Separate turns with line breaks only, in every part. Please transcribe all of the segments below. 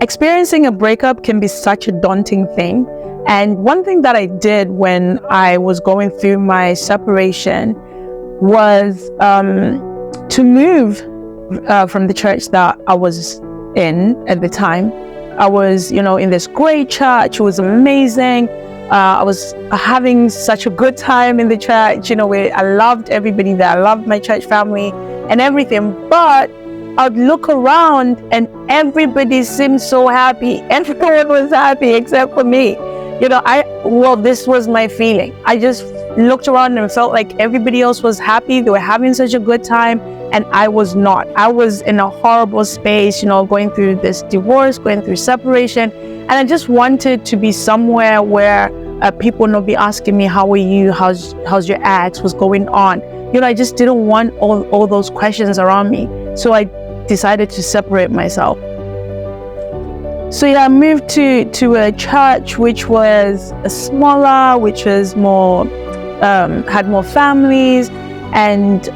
Experiencing a breakup can be such a daunting thing. And one thing that I did when I was going through my separation was to move from the church that I was in at the time. I was, in this great church. It was amazing. I was having such a good time in the church. I loved everybody there. I loved my church family and everything. But I'd look around and everybody seemed so happy. Everyone was happy except for me. This was my feeling. I just looked around and felt like everybody else was happy. They were having such a good time. And I was not. I was in a horrible space, going through this divorce, going through separation. And I just wanted to be somewhere where people would not be asking me, how are you? How's your ex? What's going on? I just didn't want all those questions around me. So I decided to separate myself. So I moved to a church which was smaller, which was more, had more families. And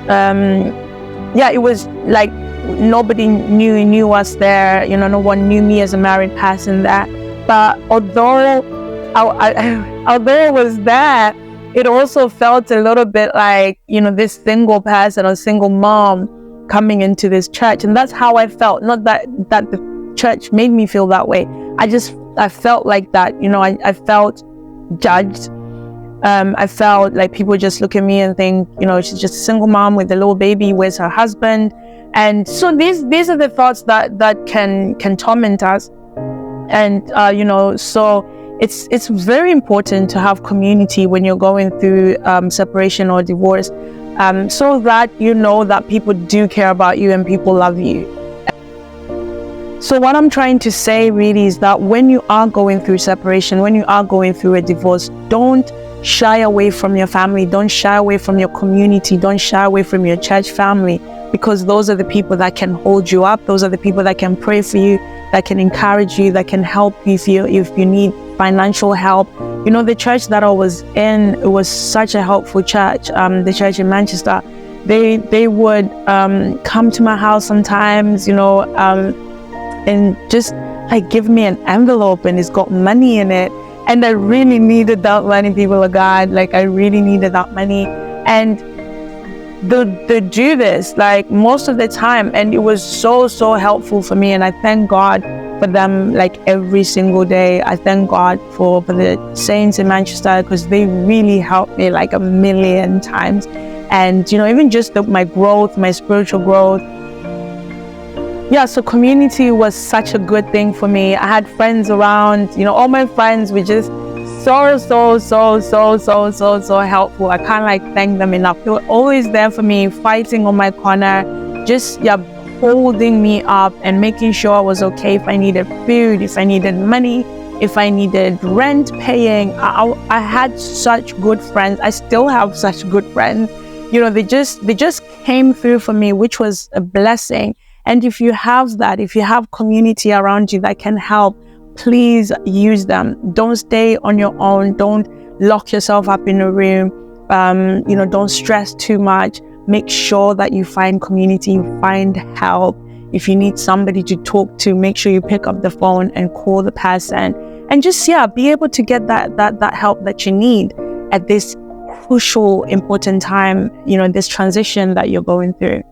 it was like nobody knew us there. No one knew me as a married person there. But although I was there, it also felt a little bit like, this single person or single mom coming into this church. And that's how I felt. Not that the church made me feel that way. I felt like that. I felt judged. I felt like people just look at me and think, she's just a single mom with a little baby. Where's her husband? And so these are the thoughts that can torment us. And so it's very important to have community when you're going through separation or divorce, so that that people do care about you and people love you. So what I'm trying to say really is that when you are going through separation, when you are going through a divorce, don't shy away from your family. Don't shy away from your community. Don't shy away from your church family, because those are the people that can hold you up. Those are the people that can pray for you, that can encourage you, that can help you if you need financial help. The church that I was in, it was such a helpful church. The church in Manchester, they would come to my house sometimes, and just like give me an envelope and it's got money in it. And I really needed that money, people of God. Like, I really needed that money. And they do this like most of the time. And it was so helpful for me. And I thank God for them like every single day. I thank God for the saints in Manchester, because they really helped me like a million times. And, even just my growth, my spiritual growth. Yeah, so community was such a good thing for me. I had friends around, all my friends were just so helpful. I can't thank them enough. They were always there for me, fighting on my corner, just holding me up and making sure I was okay. If I needed food, if I needed money, if I needed rent paying. I had such good friends. I still have such good friends. They just came through for me, which was a blessing. And if you have that, if you have community around you that can help, please use them. Don't stay on your own. Don't lock yourself up in a room. Don't stress too much. Make sure that you find community, find help. If you need somebody to talk to, make sure you pick up the phone and call the person. And just, be able to get that help that you need at this crucial, important time, this transition that you're going through.